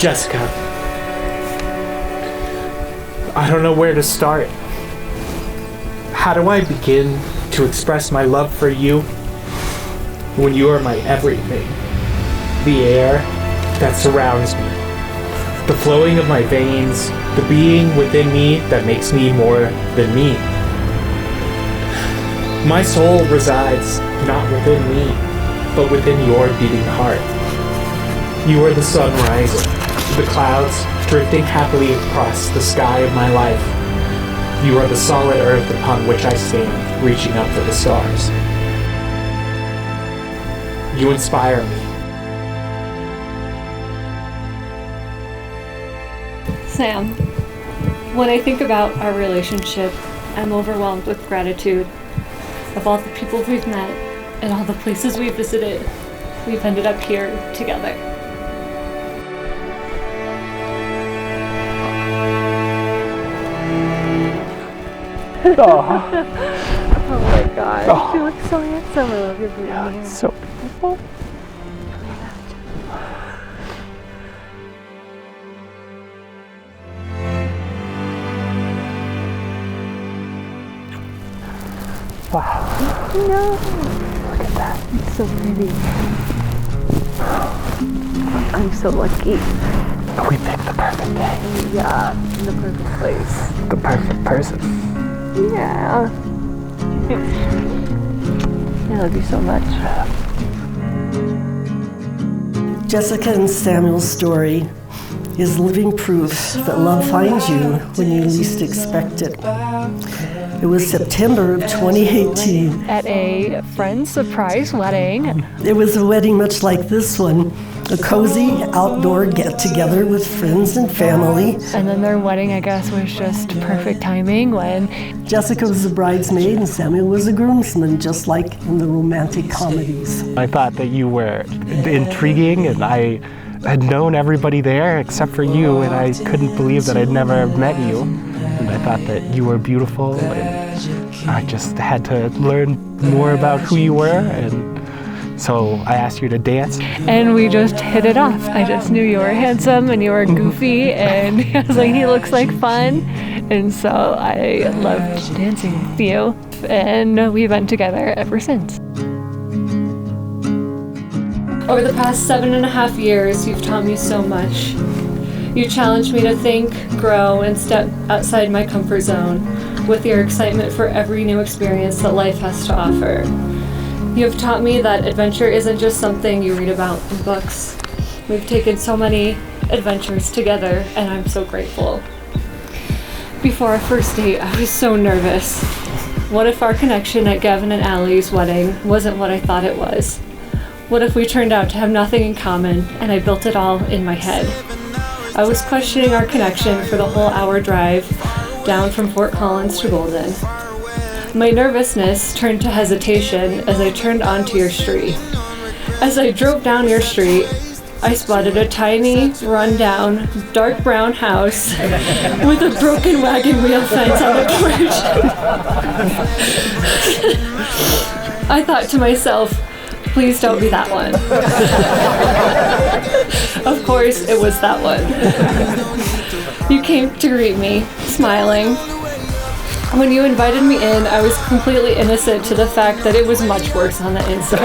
Jessica, I don't know where to start. How do I begin to express my love for you when you are my everything? The air that surrounds me, the flowing of my veins, the being within me that makes me more than me. My soul resides not within me, but within your beating heart. You are the sun rising, the clouds drifting happily across the sky of my life. You are the solid earth upon which I stand, reaching up for the stars. You inspire me. Sam, when I think about our relationship, I'm overwhelmed with gratitude of all the people we've met and all the places we've visited. We've ended up here together. Oh my gosh, you look so handsome. I love your blue hair. It's so beautiful. Wow. No. Look at that. It's so pretty. I'm so lucky. We picked the perfect day. Yeah, in the perfect place. The perfect person. Yeah. I love you so much. Jessica and Samuel's story is living proof that love finds you when you least expect it. It was September of 2018. At a friend's surprise wedding. It was a wedding much like this one, a cozy outdoor get-together with friends and family. And then their wedding, I guess, was just perfect timing when Jessica was the bridesmaid and Samuel was the groomsman, just like in the romantic comedies. I thought that you were intriguing, and I had known everybody there except for you, and I couldn't believe that I'd never met you. And I thought that you were beautiful, and I just had to learn more about who you were, and so I asked you to dance. and we just hit it off. I just knew you were handsome and you were goofy, and I was like, he looks like fun. And so I loved dancing with you, and we've been together ever since. Over the past 7.5 years, you've taught me so much. You challenged me to think, grow, and step outside my comfort zone with your excitement for every new experience that life has to offer. You have taught me that adventure isn't just something you read about in books. We've taken so many adventures together, and I'm so grateful. Before our first date, I was so nervous. What if our connection at Gavin and Allie's wedding wasn't what I thought it was? What if we turned out to have nothing in common, and I built it all in my head? I was questioning our connection for the whole hour drive down from Fort Collins to Golden. My nervousness turned to hesitation as I turned onto your street. As I drove down your street, I spotted a tiny, run-down, dark brown house with a broken wagon wheel fence on the porch. I thought to myself, please don't be that one. Of course, it was that one. You came to greet me, smiling. When you invited me in, I was completely innocent to the fact that it was much worse on the inside.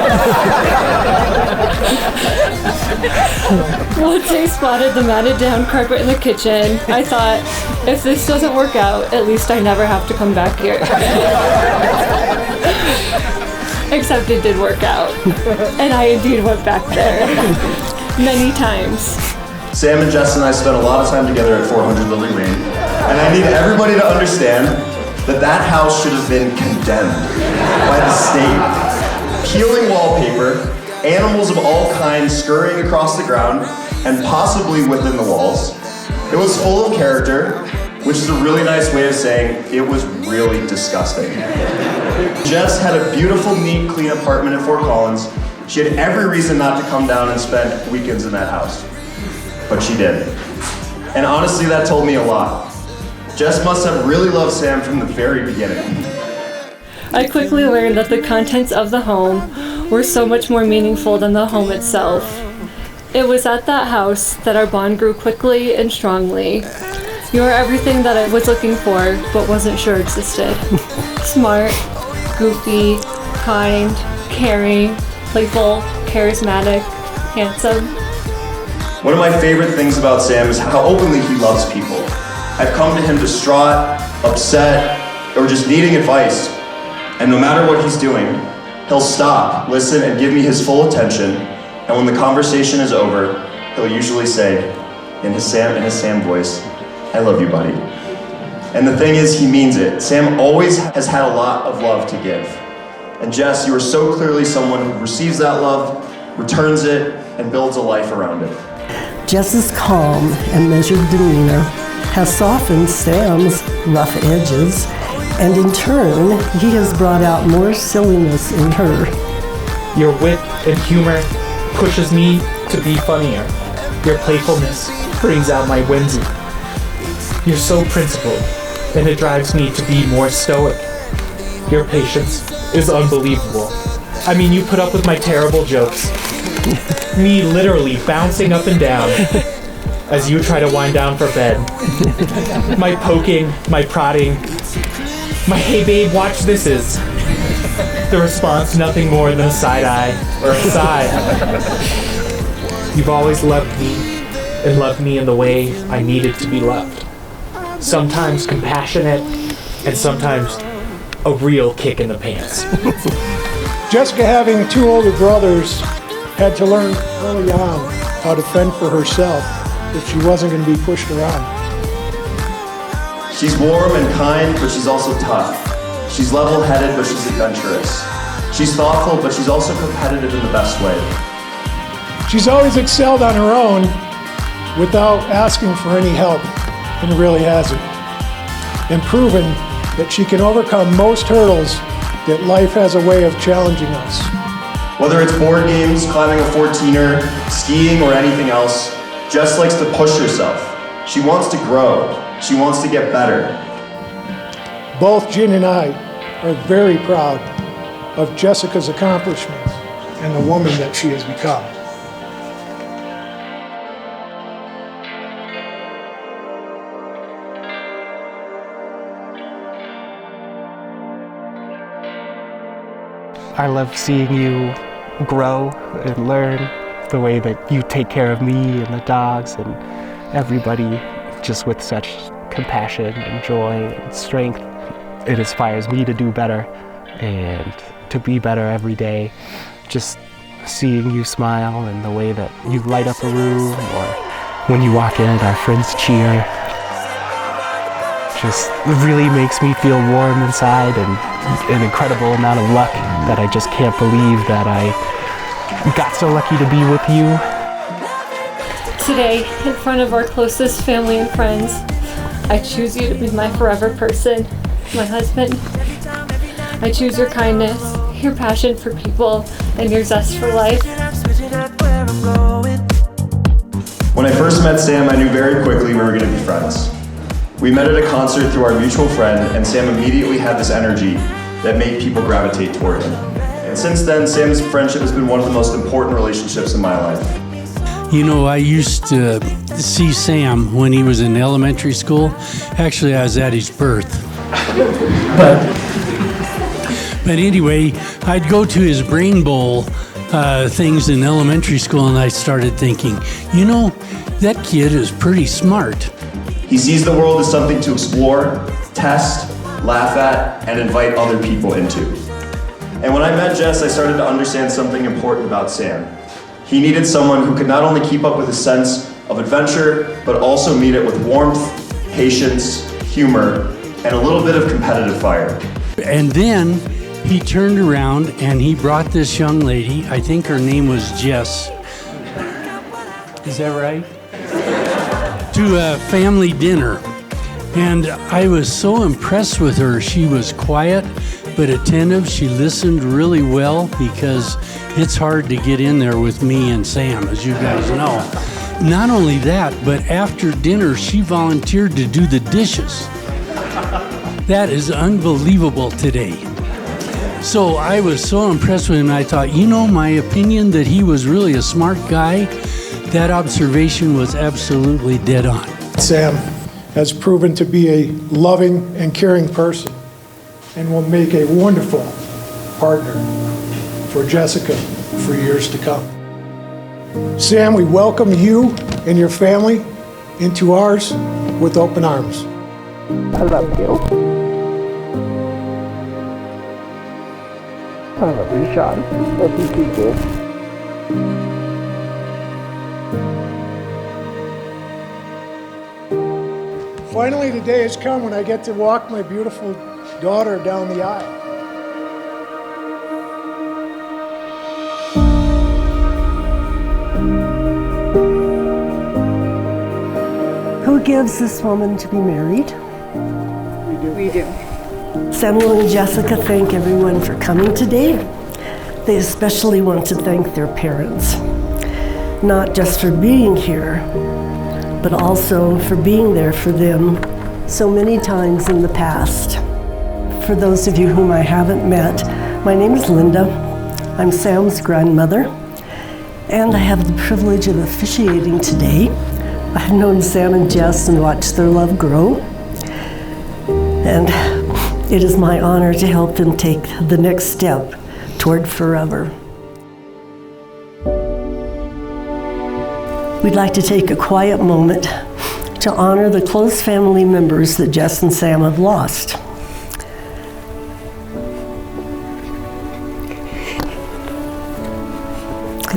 Once I spotted the matted down carpet in the kitchen, I thought, if this doesn't work out, at least I never have to come back here. Except it did work out, and I indeed went back there many times. Sam and Jess and I spent a lot of time together at 400 Lily Lane, and I need everybody to understand that that house should have been condemned by the state. Peeling wallpaper, animals of all kinds scurrying across the ground, and possibly within the walls. It was full of character, which is a really nice way of saying it was really disgusting. Jess had a beautiful, neat, clean apartment at Fort Collins. She had every reason not to come down and spend weekends in that house. But she did. And honestly, that told me a lot. Jess must have really loved Sam from the very beginning. I quickly learned that the contents of the home were so much more meaningful than the home itself. It was at that house that our bond grew quickly and strongly. You are everything that I was looking for, but wasn't sure existed. Smart, goofy, kind, caring, playful, charismatic, handsome. One of my favorite things about Sam is how openly he loves people. I've come to him distraught, upset, or just needing advice. And no matter what he's doing, he'll stop, listen, and give me his full attention. And when the conversation is over, he'll usually say, in his Sam voice, "I love you, buddy." And the thing is, he means it. Sam always has had a lot of love to give. And Jess, you are so clearly someone who receives that love, returns it, and builds a life around it. Jess's calm and measured demeanor has softened Sam's rough edges, and in turn, he has brought out more silliness in her. Your wit and humor pushes me to be funnier. Your playfulness brings out my whimsy. You're so principled, and it drives me to be more stoic. Your patience is unbelievable. I mean, you put up with my terrible jokes. Me literally bouncing up and down as you try to wind down for bed. My poking, my prodding, my "hey babe, watch this" is. The response, nothing more than a side eye or a sigh. You've always loved me and loved me in the way I needed to be loved. Sometimes compassionate and sometimes a real kick in the pants. Jessica, having two older brothers, had to learn early on how to fend for herself if she wasn't going to be pushed around. She's warm and kind, but she's also tough. She's level-headed, but she's adventurous. She's thoughtful, but she's also competitive in the best way. She's always excelled on her own without asking for any help, and really hasn't. And proven that she can overcome most hurdles, that life has a way of challenging us. Whether it's board games, climbing a 14er, skiing, or anything else, Jess likes to push herself. She wants to grow. She wants to get better. Both Jen and I are very proud of Jessica's accomplishments and the woman that she has become. I love seeing you grow and learn the way that you take care of me and the dogs and everybody, just with such compassion and joy and strength. It inspires me to do better and to be better every day. Just seeing you smile and the way that you light up a room, or when you walk in, our friends cheer. Just really makes me feel warm inside, and an incredible amount of luck that I just can't believe that I got so lucky to be with you. Today, in front of our closest family and friends, I choose you to be my forever person, my husband. I choose your kindness, your passion for people, and your zest for life. When I first met Sam, I knew very quickly we were going to be friends. We met at a concert through our mutual friend, and Sam immediately had this energy that made people gravitate toward him. And since then, Sam's friendship has been one of the most important relationships in my life. You know, I used to see Sam when he was in elementary school. Actually, I was at his birth. But anyway, I'd go to his brain bowl things in elementary school, and I started thinking, you know, that kid is pretty smart. He sees the world as something to explore, test, laugh at, and invite other people into. And when I met Jess, I started to understand something important about Sam. He needed someone who could not only keep up with his sense of adventure, but also meet it with warmth, patience, humor, and a little bit of competitive fire. And then he turned around and he brought this young lady, I think her name was Jess. Is that right? To a family dinner. And I was so impressed with her. She was quiet but attentive. She listened really well, because it's hard to get in there with me and Sam, as you guys know. Not only that, but after dinner, she volunteered to do the dishes. That is unbelievable today. So I was so impressed with him, I thought, you know, my opinion that he was really a smart guy, That observation was absolutely dead on. Sam has proven to be a loving and caring person and will make a wonderful partner for Jessica for years to come. Sam, we welcome you and your family into ours with open arms. I love you. I love you, Sean. Love you, people. Finally, the day has come when I get to walk my beautiful daughter down the aisle. Who gives this woman to be married? We do. Samuel and Jessica thank everyone for coming today. They especially want to thank their parents, not just for being here, but also for being there for them so many times in the past. For those of you whom I haven't met, my name is Linda. I'm Sam's grandmother, and I have the privilege of officiating today. I've known Sam and Jess and watched their love grow, and it is my honor to help them take the next step toward forever. We'd like to take a quiet moment to honor the close family members that Jess and Sam have lost.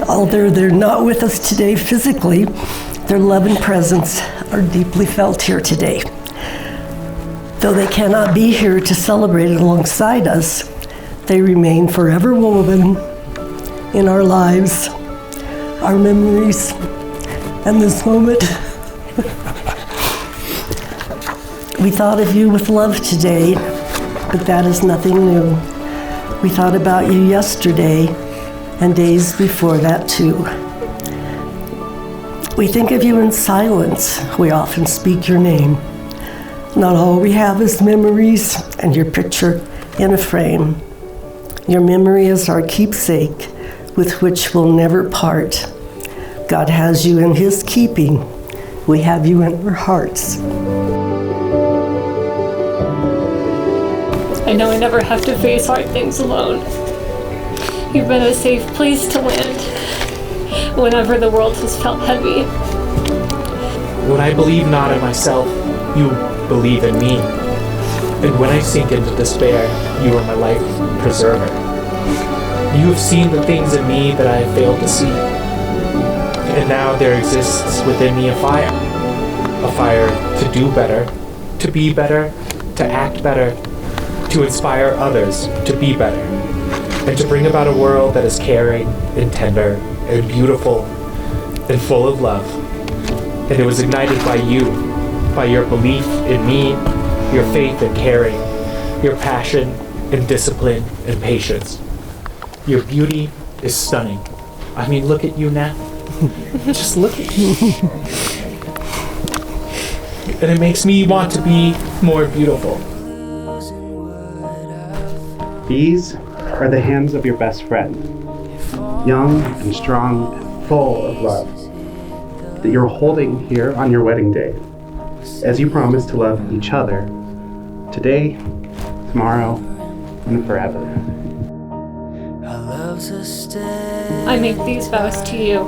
Although they're not with us today physically, their love and presence are deeply felt here today. Though they cannot be here to celebrate it alongside us, they remain forever woven in our lives, our memories, and this moment. We thought of you with love today, but that is nothing new. We thought about you yesterday and days before that too. We think of you in silence. We often speak your name. Not all we have is memories and your picture in a frame. Your memory is our keepsake with which we'll never part. God has you in His keeping. We have you in our hearts. I know I never have to face hard things alone. You've been a safe place to land whenever the world has felt heavy. When I believe not in myself, you believe in me. And when I sink into despair, you are my life preserver. You have seen the things in me that I have failed to see. And now there exists within me a fire to do better, to be better, to act better, to inspire others to be better, and to bring about a world that is caring and tender and beautiful and full of love. And it was ignited by you, by your belief in me, your faith and caring, your passion and discipline and patience. Your beauty is stunning. I mean, look at you now. Just look at you. And it makes me want to be more beautiful. These are the hands of your best friend, young and strong and full of love, that you're holding here on your wedding day, as you promise to love each other, today, tomorrow, and forever. I make these vows to you,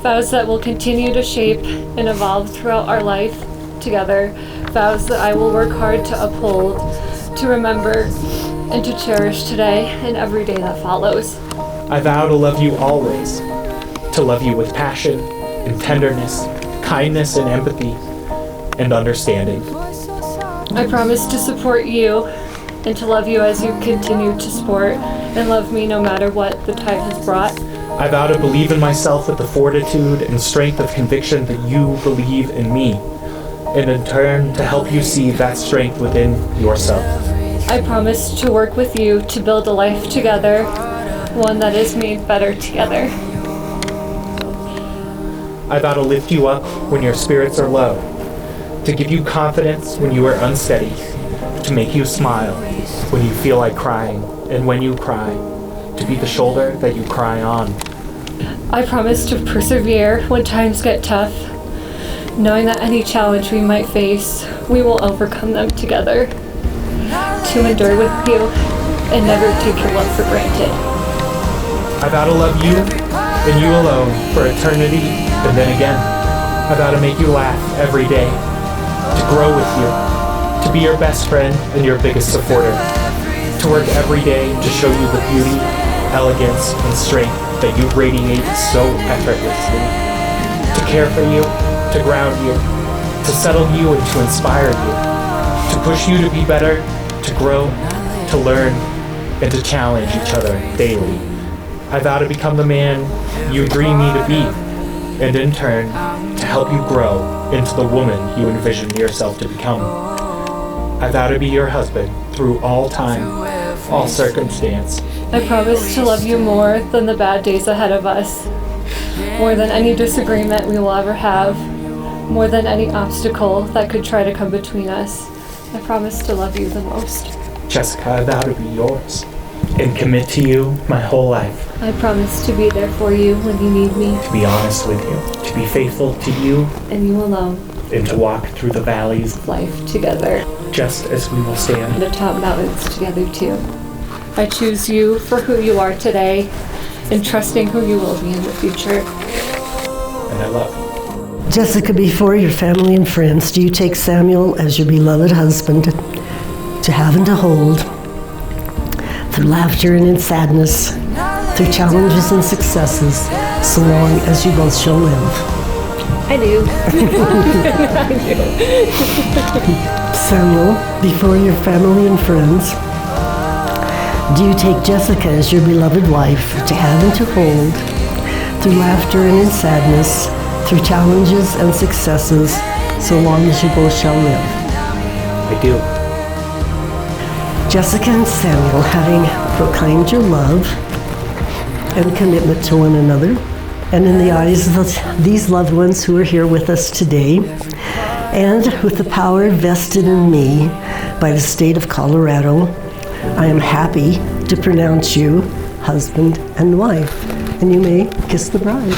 vows that will continue to shape and evolve throughout our life together, vows that I will work hard to uphold, to remember, and to cherish today and every day that follows. I vow to love you always, to love you with passion and tenderness, kindness and empathy, and understanding. I promise to support you and to love you as you continue to support and love me no matter what the tide has brought. I vow to believe in myself with the fortitude and strength of conviction that you believe in me, and in turn to help you see that strength within yourself. I promise to work with you to build a life together, one that is made better together. I vow to lift you up when your spirits are low, to give you confidence when you are unsteady, to make you smile when you feel like crying, and when you cry, to be the shoulder that you cry on. I promise to persevere when times get tough, knowing that any challenge we might face, we will overcome them together. To endure with you and never take your love for granted. I vow to love you and you alone for eternity and then again. I vow to make you laugh every day, to grow with you, to be your best friend and your biggest supporter, to work every day to show you the beauty, elegance, and strength that you radiate so effortlessly, to care for you, to ground you, to settle you and to inspire you, to push you to be better, to grow, to learn, and to challenge each other daily. I vow to become the man you dream me to be, and in turn, to help you grow into the woman you envision yourself to become. I vow to be your husband through all time, all circumstance. I promise to love you more than the bad days ahead of us, more than any disagreement we will ever have, more than any obstacle that could try to come between us. I promise to love you the most. Jessica, I vow to be yours and commit to you my whole life. I promise to be there for you when you need me. To be honest with you, to be faithful to you, and you alone. And to walk through the valleys of life together. Just as we will stand and atop mountains together too. I choose you for who you are today and trusting who you will be in the future. And I love you. Jessica, before your family and friends, do you take Samuel as your beloved husband to have and to hold, through laughter and in sadness, through challenges and successes, so long as you both shall live? I do. I do. Samuel, before your family and friends, do you take Jessica as your beloved wife to have and to hold, through laughter and in sadness, through challenges and successes, so long as you both shall live? I do. Jessica and Samuel, having proclaimed your love and commitment to one another, and in the eyes of these loved ones who are here with us today, and with the power vested in me by the state of Colorado, I am happy to pronounce you husband and wife, and you may kiss the bride.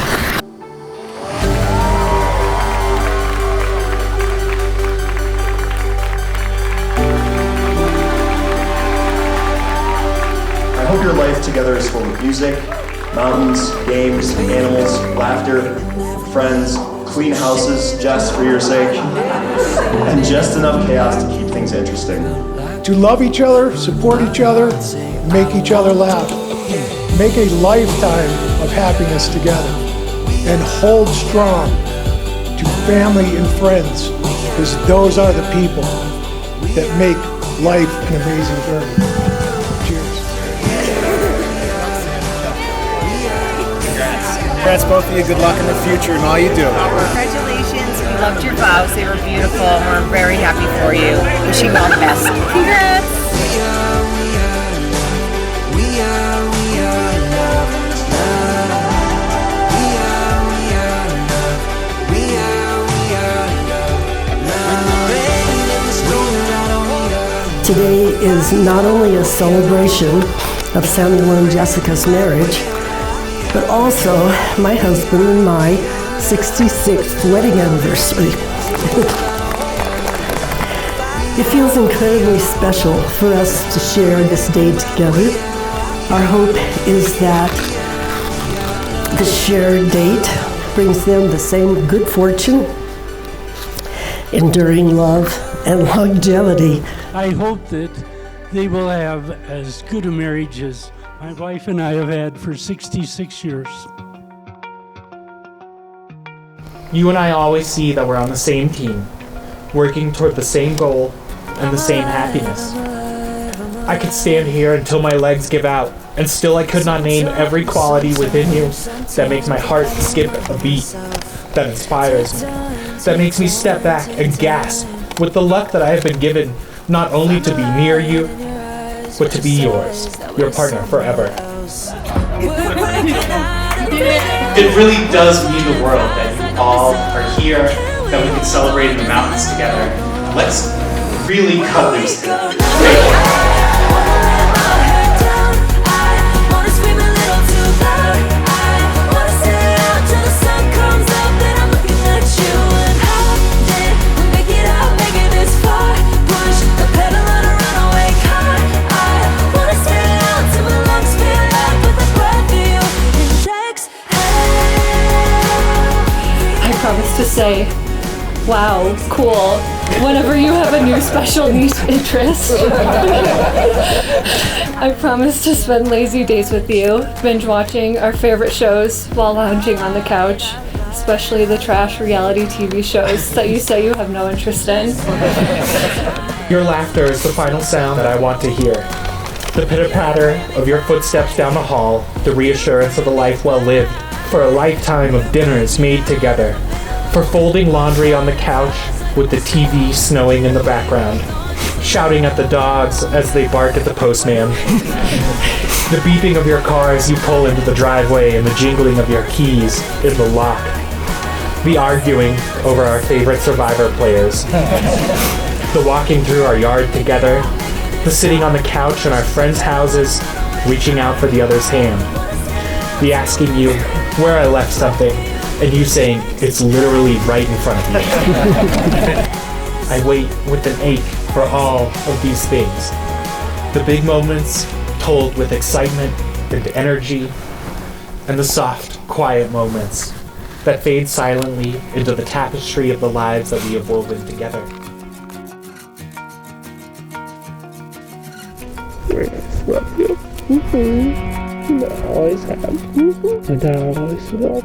I hope your life together is full of music, mountains, games, animals, laughter, friends, clean houses, Jess, for your sake, and just enough chaos to keep things interesting. To love each other, support each other, make each other laugh. Make a lifetime of happiness together. And hold strong to family and friends, because those are the people that make life an amazing journey. Cheers. Congrats both of you. Good luck in the future and all you do. Congratulations. We loved your vows. They were beautiful. We're very happy for you. Wishing you all the best. Congrats. Today is not only a celebration of Samuel and Jessica's marriage, but also my husband and my 66th wedding anniversary. It feels incredibly special for us to share this day together. Our hope is that the shared date brings them the same good fortune, enduring love, and longevity. I hope that they will have as good a marriage as my wife and I have had for 66 years. You and I always see that we're on the same team, working toward the same goal and the same happiness. I could stand here until my legs give out, and still I could not name every quality within you that makes my heart skip a beat, that inspires me, that makes me step back and gasp with the luck that I have been given, not only to be near you, but to be yours, your partner forever. It really does mean the world that you all are here, that we can celebrate in the mountains together. Let's really cut loose today. say, wow, cool, whenever you have a new special niche interest. I promise to spend lazy days with you, binge watching our favorite shows while lounging on the couch, especially the trash reality TV shows that you say you have no interest in. Your laughter is the final sound that I want to hear. The pitter-patter of your footsteps down the hall, the reassurance of a life well lived, for a lifetime of dinners made together, for folding laundry on the couch with the TV snowing in the background, shouting at the dogs as they bark at the postman, the beeping of your car as you pull into the driveway and the jingling of your keys in the lock, the arguing over our favorite Survivor players, the walking through our yard together, the sitting on the couch in our friends' houses, reaching out for the other's hand, the asking you where I left something, and you saying it's literally right in front of me. I wait with an ache for all of these things. The big moments told with excitement and energy, and the soft, quiet moments that fade silently into the tapestry of the lives that we have woven together. I love you. And I always have. And I always will.